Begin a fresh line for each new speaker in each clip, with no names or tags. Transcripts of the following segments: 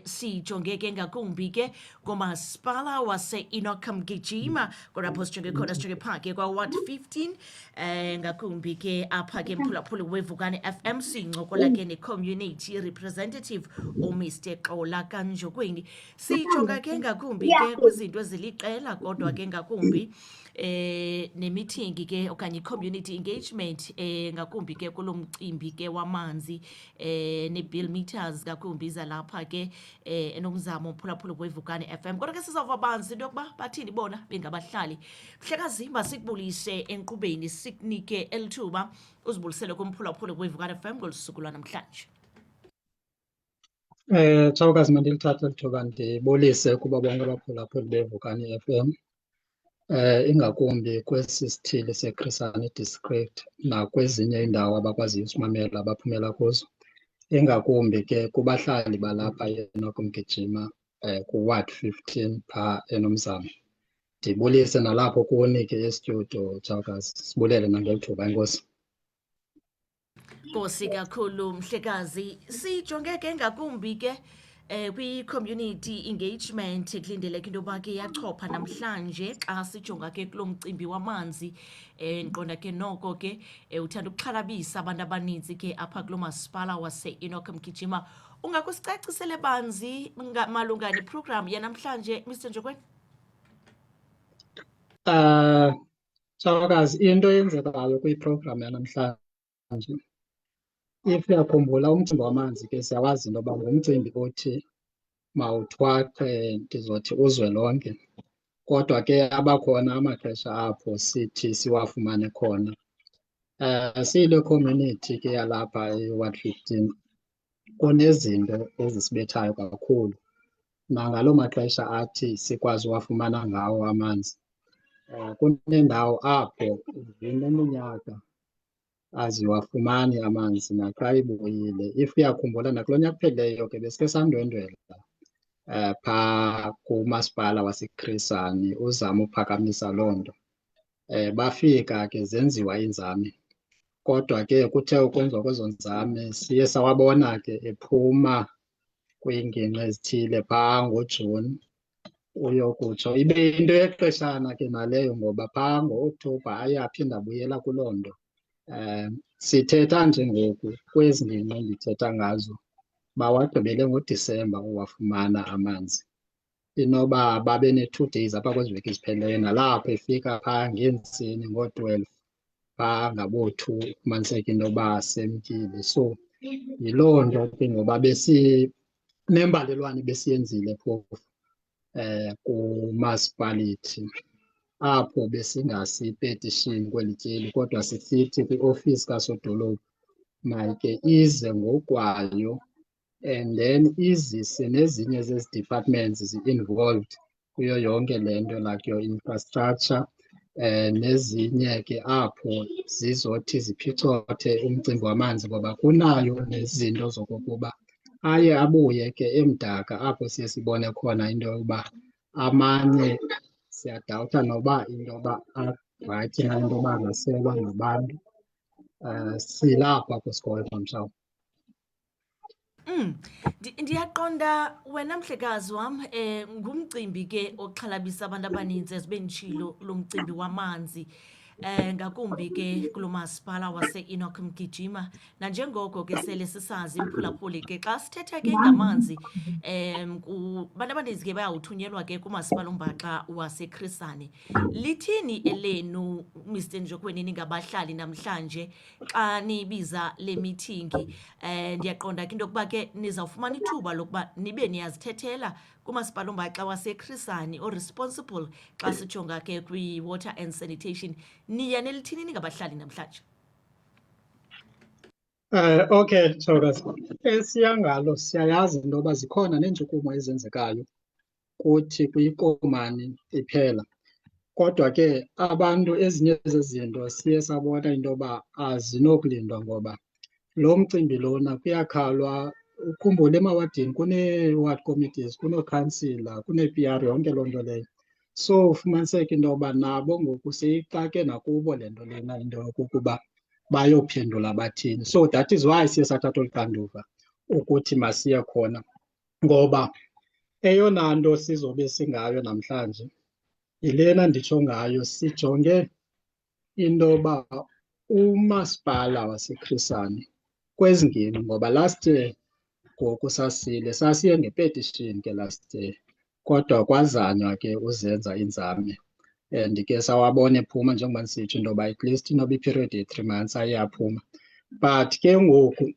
sijonge ke ngakumbi ke ngomasipala wase-Enoch Mgijima kulapho sijonge khona sijonge phaa ke kwa-Ward 15 ngakumbi ke apha ke mphulaphuli weVukane FM sincokola ke ne-community representative uMr Xola Kanjokweni. Sijonga ke ngakumbi ke kwizinto eziliqela kodwa ke ngakumbi nemithingi ke okanye community engagement ngakumbi ke kulo mcimbi ke wamanzi ne-bill meters ngakumbi zalapha ke enomzamo mphulaphuli weVukane FM. Kodwa ke sizawuva banzi into yokuba bathini bona bengabahlali. Mhlekazi, masikubulise enkqubeni sikunike elithuba uzibulisele kumphulaphuli weVukane FM ngolu suku lwanamhlanje.
Tshawukazi, mandilithathe lithuba ndibulise kuba bonke abaphulaphuli beVukane FM, ingakumbi kwesi sithili seChris Hani District nakwezinye iindawo abakwaziyo usimamela abaphumela kuzo, ingakumbi ke kubahlali balapha eNoku Mgijima kuWard 15 phaa eNomzamo. Ndibulise nalapho kuni ke estudio, Tshawukazi, sibulele nangethuba, enkosi.
Nkosi kakhulu mhlekazi. Sijonge ke ngakumbi ke kwi-community engagement kulindeleke into yoba ke yachopha namhlanje xa sijonga ke kulo mcimbi wamanzi. Ndiqonda ke noko ke uthanda ukuxhalabisa abantu abaninzi ke apha kulo masipala wase-Enoch Mgijima. Ungakusicacisele banzi malunga neprogram yanamhlanje, Mr Njokweni?
Tshawukazi, into eyenzekayo kwiprogram yanamhlanje, if uyakhumbula umcimbi wamanzi ke siyawazi into yoba ngumcimbi othi mawuthwaxwe ndizothi uzwelonke, kodwa ke abakhona amaxesha apho sithi siwafumane khona. Siyile community ke yalapha eWard 15 kunezinto ezisibethayo kakhulu, nangaloo maxesha athi sikwazi uwafumana ngawo amanzi. Kuneendawo apho zineminyaka aziwafumani amanzi naxa ibuyile. If uyakhumbula nakulo nyaka uphelileyo ke besike sandwendwela phaa kumasipala waseChris Hani uzama uphakamisa loo nto. Bafika ke zenziwa iinzame, kodwa ke kuthe ukwenziwa kwezo nzame siye sawabona ke ephuma kwiingingqi ezithile phaa ngoJuni uyokutsho ibe into yexeshana ke naleyo, ngoba phaa ngo-Okthobha aye aphinda abuyela kuloo nto. Sithetha nje ngoku kwezi ngingqi ndithetha ngazo bawagqibele ngoDisemba uwafumana amanzi. Inoba babe ne-2 days apha kwezi veki ziphelileyo, nalapho efika phaa ngentsini ngoo-12 phaa ngaboo-2 ufumaniseka into yoba semkile. So yiloo nto ke ngoba besinembalelwane besiyenzile phofu kumasipalithi apho besingasipetishini kweli tyeli, kodwa sisithi kwiofisi kasodolophu mayike ize ngokwayo and then izise nezinye zezi departments zi-involved kuyo yonke le nto like your infrastructure, nezinye ke apho zizothi ziphicothe umcimbi wamanzi, ngoba kunayo nezinto zokokuba aye abuye ke emdaka apho siye sibone khona into yokuba amanye siyadawutha noba into yoba arayithi na into yoba angaselwa ngabantu. Silapha kwisikolo mhlawumbi.
Ndiyaqonda wena mhlekazi wam ngumcimbi ke oxhalabisa abantu abaninzi ezibe nditshilo lo mcimbi wamanzi ngakumbi ke kulo masipala wase-Enoch Mgijima. Nanjengoko ke sele sisazi mphulaphuli ke xa sithetha ke ngamanzi abantu abaninzi ke bayawuthunyelwa ke kumasipala ombaxa waseChris Hani. Lithini elenu Mr Njokweni ningabahlali namhlanje xa nibiza le mithingi? Ndiyaqonda ke into yokuba ke nizawufumana ithuba lokuba nibe niyazithethela kumasipala ombaxa waseChris Hani o-responsible xa sijonga ke kwi-water and sanitation. Niya nelithini ningabahlali namhlanje?
Okay, Tshawukazi, esiyangalo siyayazi into yoba zikhona neentshukumo ezenzekayo kuthi kwikomani iphela, kodwa ke abantu ezinye zezinto siye sabona into yoba azinokulindwa, ngoba lo mcimbi lona kuyakhalwa. Ukhumbule emawadini kunee-ward committees, kunoo-councillor, kunee-PR, yonke loo nto leyo. So ufumaniseka into yoba nabo ngoku seyixake nakubo le nto lena, into yokokuba bayophendula bathini. So that is why siye sathatha olu xanduva ukuthi masiye khona ngoba eyona nto sizobe singayo namhlanje yilena nditsho ngayo, sijonge into yoba umasipala waseChris Hani kwezingeni, ngoba last year ngoku sasiye ngepetishini ke last year, kodwa kwazanywa ke uzenza iinzame and ke sawabona ephuma njengoba ndisitsho into yoba at least inoba iperiod ye-3 months aye yaphuma. But ke ngoku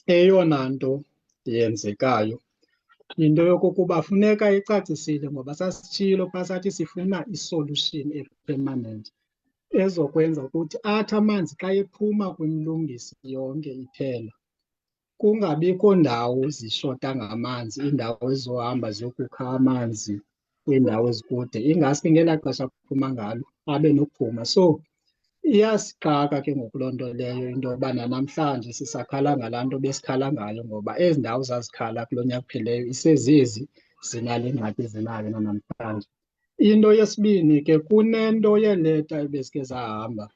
eyona nto yenzekayo yinto yokokuba funeka icacisile, ngoba sasitshilo phaa sathi sifuna isolution e-permanent ezokwenza ukuthi athi amanzi xa ephuma kwimlungisi yonke iphela, kungabikho ndawo zishota ngamanzi, iindawo ezizohamba ziyokukha amanzi kwiindawo ezikude, ingaske ngelaa xesha kuphuma ngalo abe nokuphuma. So iyasixaka ke ngoku loo nto leyo into yoba nanamhlanje sisakhala ngalaa nto besikhala ngayo, ngoba ezi ndawo zazikhala kulo nyaka uphelileyo isezezi zinale ngxaki zinayo nanamhlanje. Into yesibini ke kunento yeeleta ebezike zahamba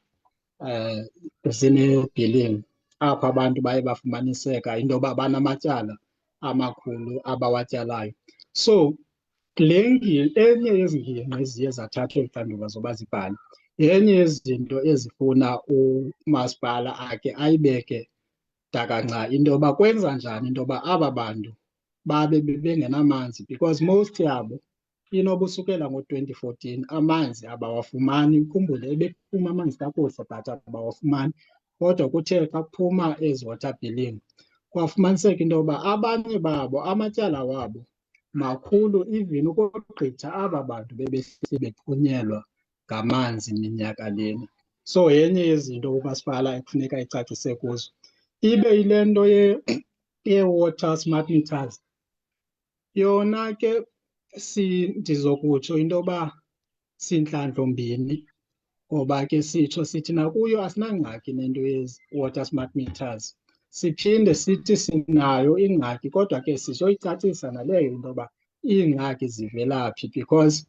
zine-billing apho abantu baye bafumaniseka into yoba banamatyala amakhulu abawatyalayo. So enye yezingingqi ziye zathathwa olu xanduva zoba zibhale, yenye yezinto ezifuna umasipala akhe ayibeke dakanca into yoba kwenza njani into yoba aba bantu babe bengenamanzi, because most yabo inoba usukela ngo-2014 amanzi abawafumani. Ukhumbule ebephuma amanzi kakuhle but abawafumani, kodwa kuthe xa kuphuma ezi water billing kwafumaniseka into yoba abanye babo amatyala wabo makhulu even ukogqitha aba bantu bebehleli bexhunyelwa ngamanzi minyaka lena. So yenye yezinto umasipala ekufuneka icacise kuzo. Ibe yile nto ye-water smart meters, yona ke ndizokutsho into yoba sintlandlombini, ngoba ke sitsho sithi nakuyo asinangxaki nento yezi-water smart meters, siphinde sithi sinayo ingxaki, kodwa ke sizoyicacisa naleyo into yoba iingxaki zivela phi, because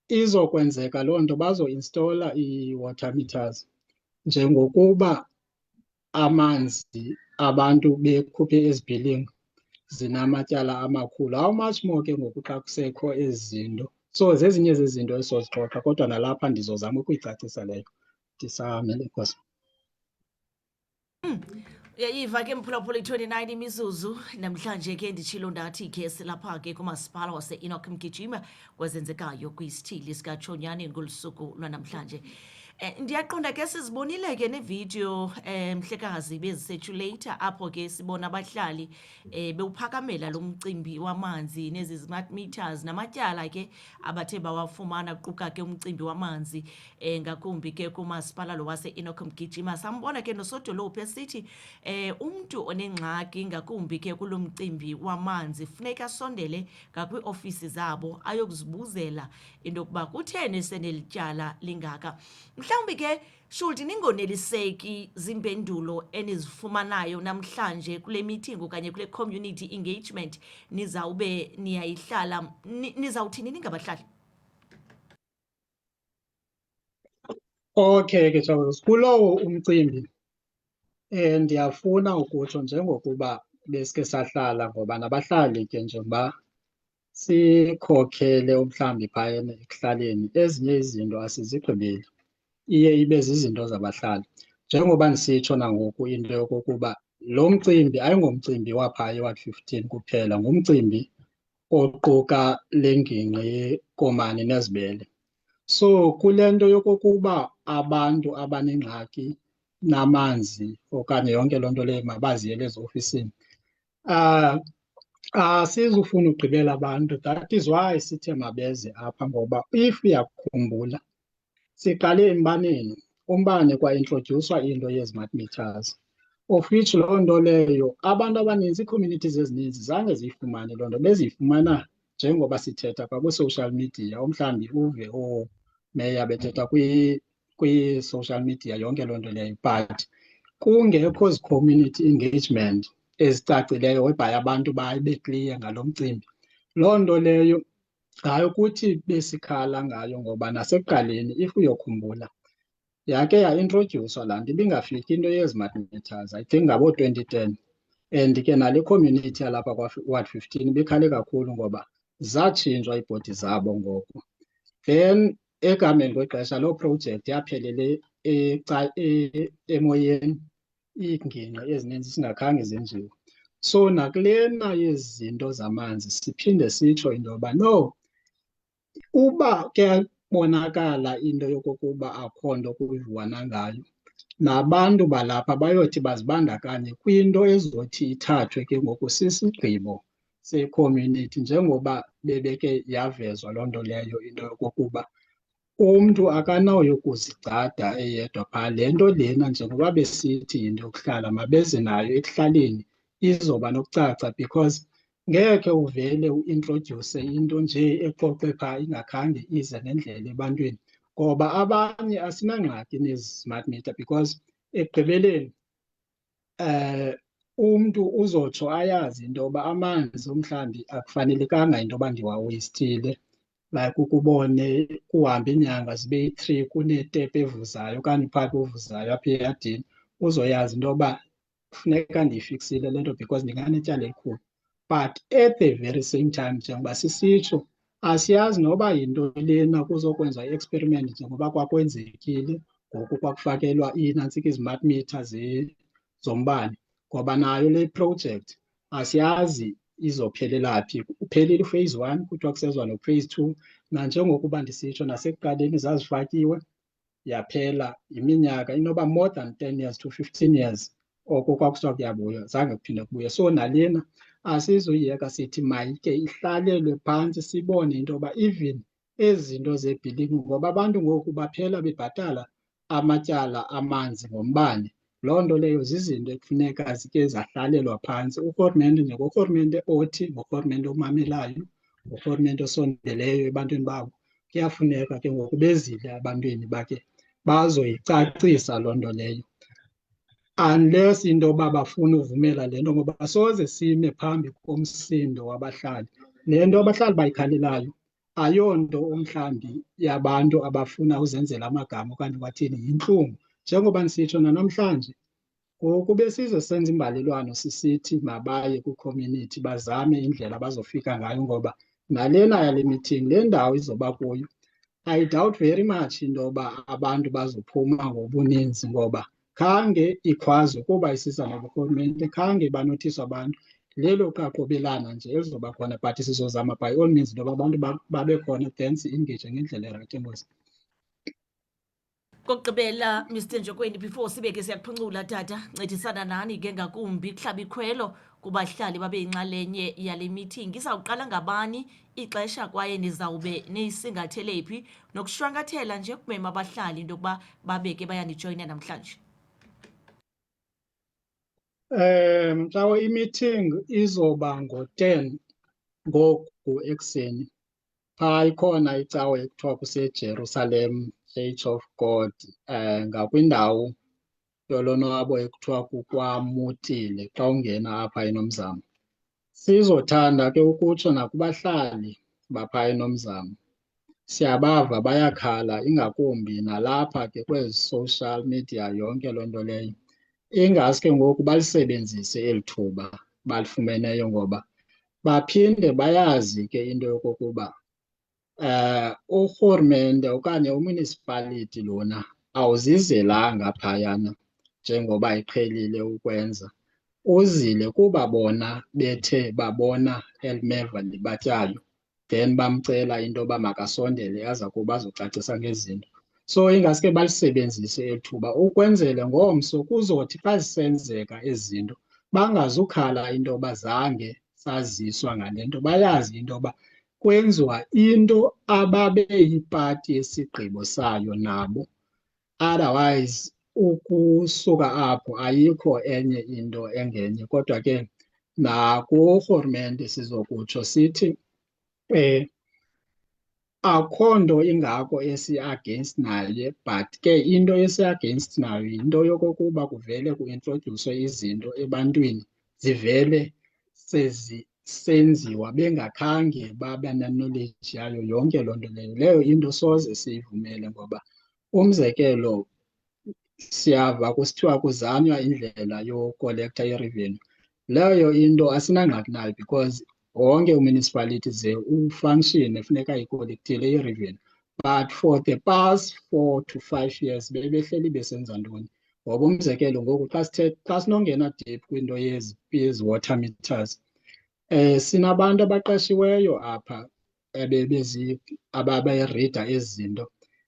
izokwenzeka loo nto bazoinstola ii-water meters njengokuba amanzi abantu bekhuphe ezi-billing zinamatyala amakhulu. How much more ke ngoku xa kusekho ezi zinto? So zezinye zezinto esizozixoxa, kodwa nalapha ndizozama ukuyicacisa leyo. Ndisamele, Nkosi.
Uyayiva ke mphulaphula 29 imizuzu namhlanje ke nditshilo ndathi ke silapha ke kumasipala wase-Enoch Mgijima kwezenzekayo kwisithili sikatshonyane ngolu suku lwanamhlanje. Ndiyaqonda ke sizibonile ke nevidiyo mhlekazi bezisetshulayitha apho ke sibona abahlali bewuphakamela lo mcimbi wamanzi nezi smart meters namatyala ke abathe bawafumana quka ke umcimbi wamanzi ngakumbi ke kumasipala lo wase-Enoch Mgijima. Sambona ke nosodolophu esithi umntu onengxaki ngakumbi ke kulo mcimbi wamanzi funeka asondele ngakwiiofisi zabo ayokuzibuzela into yokuba kutheni senelityala lingaka. Mhlawumbi ke Shulti ningoneliseki zimpendulo enizifumanayo namhlanje kule meeting okanye kule community engagement nizawube niyayihlala, nizawuthini ningabahlali?
Okay ke Charles, kulowo umcimbi ndiyafuna ukutsho njengokuba besike sahlala, ngoba nabahlali ke njengoba sikhokhele umhlawumbi phayana ekuhlaleni, ezinye izinto asizigqibeli, iye ibe zizinto zabahlali. Njengoba ndisitsho nangoku into yokokuba lo mcimbi ayingomcimbi waphaa eWard 15 kuphela, ngumcimbi oquka le ngingqi Komani neZibele. So kule nto yokokuba abantu abanengxaki namanzi okanye yonke loo nto leyo mabaziyele eziofisini, asizufuna ugqibela abantu. That is why sithe mabeze apha, ngoba if uyakukhumbula siqale embaneni, umbane kwaintrodyuswa into yee-smart meters, of which loo nto leyo abantu abaninzi, ii-communities ezininzi zange ziyifumane loo nto, beziyifumana njengoba sithetha kwakwi-social media. Umhlawumbi uve oomeya bethetha kwi-social media yonke loo nto leyo, but kungekho zi-community engagement ezicacileyo whereby abantu babe clear ngalo mcimbi. Loo nto leyo hayi ukuthi besikhala ngayo, ngoba nasekuqaleni if uyokhumbula yakhe yaintrodyuswa laa nto ibingafiki into yezi-smart meters, I think ngabo-2010. And ke nale community yalapha kwaWard 15 bekhale kakhulu ngoba zatshintshwa iibhodi zabo ngoku. Then ekuhambeni kwexesha loo project yaphelele emoyeni, iingingqi ezininzi zingakhange zenziwe. So nakulena yezinto zamanzi siphinde sitsho into yoba no, uba kuyabonakala into yokokuba akho nto kuviwana ngayo, nabantu balapha bayothi bazibandakanye kwinto ezothi ithathwe ke ngoku sisigqibo se-community, njengoba bebeke yavezwa loo nto leyo into yokokuba umntu akanawuyokuzigcada eyedwa phaa. Le nto lena njengoba besithi yinto yokuhlala, mabeze nayo ekuhlaleni izoba nokucaca, because ngeke uvele uintrodyuse into nje exoxe phaa ingakhange ize nendlela ebantwini, ngoba abanye asinangxaki nezi-smart meter because ekugqibeleni umntu uzotsho ayazi into yoba amanzi umhlawumbi akufanelekanga into yoba ndiwaweyistile. Like ukubone kuhamba iinyanga zibe yi-3 kunetepu evuzayo okanye uphapi ovuzayo apha eyadini, uzoyazi into yoba kufuneka ndiyifiksile le nto because ndinganetyala elikhulu. But at the very same time, njengoba sisitsho, asiyazi noba yinto lena kuzokwenziwa i-experiment njengoba kwakwenzekile ngoku kwakufakelwa inantsika i-smart meter zombane, ngoba nayo le project asiyazi izophelela phi. Uphelile uphase 1, kuthiwa kusezwa nophase 2, nanjengokuba ndisitsho nasekuqaleni zazifakiwe yaphela iminyaka inoba more than 10 years to 15 years oko kwakusithiwa kuyabuya, zange kuphinde kubuye. So nalena asizuyiyeka sithi mayike ihlalelwe phantsi, sibone into yoba even ezi zinto ze-billing, ngoba abantu ngoku baphela bebhatala amatyala amanzi ngombane. Loo nto leyo zizinto ekufuneka zike zahlalelwa phantsi. Urhulumente njengorhulumente othi, ngurhulumente omamelayo, ngurhulumente osondeleyo ebantwini babo, kuyafuneka ke ngoku bezile abantwini bakhe bazoyicacisa loo nto leyo. Unless into yoba bafuna uvumela le nto, ngoba soze sime phambi komsindo wabahlali. Le nto abahlali bayikhalelayo ayonto umhlawumbi yabantu abafuna uzenzela amagama okanye bathini, yintlungu. Njengoba ndisitsho nanamhlanje, ngoku besize senza imbalelwano sisithi mabaye kwi-community bazame indlela bazofika ngayo, ngoba nalena yale meeting, le ndawo izoba kuyo, I doubt very much into yoba abantu bazophuma ngobuninzi, ngoba khange ikhwaze ukuba isiza noburhulumente, khange banothiswe abantu. Lelo qaqobelana nje elizoba khona, but sizozama by all means into yoba abantu babe khona, then si-engage ngendlela erayithi. Enkosi.
Kokugqibela, Mr Njokweni, before sibe ke siyakuphuncula tata, ncedisana nani ke ngakumbi kuhlaba ikhwelo kubahlali babe yinxalenye yale meeting. Izawuqala ngabani ixesha kwaye nizawube niyisingathele phi, nokushwankathela nje kumema abahlali into yokuba babe ke bayanijoyina namhlanje?
Mhla i-meeting izoba ngo-10 ngoku ekuseni. Phaa ikhona icawe ekuthiwa kuseJerusalem Church of God, ngakwindawo yolonwabo ekuthiwa kukwamotile xa ungena apha eNomzamo. Sizothanda ke ukutsho nakubahlali bapha eNomzamo, siyabava bayakhala, ingakumbi nalapha ke kwezi social media, yonke loo nto leyo. Ingaske ngoku balisebenzise eli thuba balifumeneyo, ngoba baphinde bayazi ke into yokokuba urhulumente okanye umunicipality lona awuzizelanga phayana njengoba iqhelile ukwenza. Uzile kuba bona bethe babona elimeva libatyayo, then bamcela into yoba makasondele aza kuba azocacisa ngezinto. So ingaske balisebenzise eli thuba ukwenzele ngomso kuzothi xa zisenzeka ezi zinto bangazukhala into yoba zange saziswa ngale nto, bayazi into yoba kwenziwa into ababeyipati yesigqibo sayo nabo. Otherwise ukusuka apho ayikho enye into engenye, kodwa ke nakurhulumente sizokutsho sithi akho nto ingako esi-against naye, but ke into esi-against nayo yinto yokokuba kuvele kuintrodyuswe izinto ebantwini zivele senziwa bengakhange babe ne-knowledge yayo yonke loo nto leyo. Leyo into soze siyivumele, ngoba umzekelo siyava kusithiwa kuzanywa indlela yokolektha i-revenue. Leyo into asinangxaki nayo because wonke umunicipality ze ufunction efuneka ikolekthile i-revenue. But for the past 4 to 5 years bebehleli besenza ntoni? Ngoba umzekelo ngoku xa sinongena deep kwinto yezi water meters, sinabantu abaqashiweyo apha ababerida ezi zinto,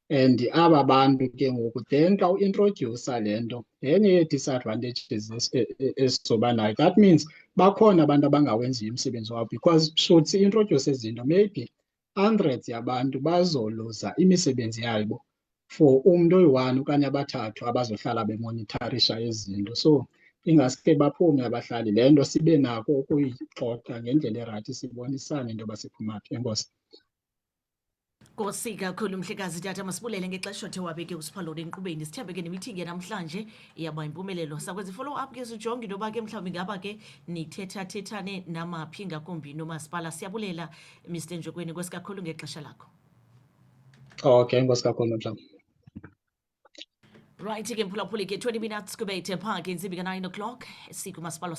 and aba bantu ke ngoku then xa uintrodyusa le nto yenye yee-disadvantages esizoba nayo. That means bakhona abantu abangawenziyo umsebenzi wabo because should si-introdyuse ezi zinto maybe hundreds yabantu bazoluza imisebenzi yabo for umntu oyi-one okanye abathathu abazohlala bemonitharisha ezi zinto. So ingaske baphume abahlali, le nto sibe nako ukuyixoxa ngendlela erayithi, sibonisane into yoba siphuma phi. Enkosi.
Nkosi kakhulu Mhlekazi. Tata, masibulele ngexesha othe wabeke usiphaloni enkqubeni. Sithembe ke nemithingi yanamhlanje iyaba yimpumelelo. Sakwenza i-follow up ke sijonge into yoba ke mhlawumbi ngaba ke nithethathethane namaphi ngakumbi nomasipala. Siyabulela Mr Njokweni, nkosi kakhulu ngexesha lakho.
Okay, enkosi kakhulu mhlawumbi.
Right ke mphulaphuli ke 20 minutes kubethe pha ke intsimbi ka-9 o'clock sikumasipala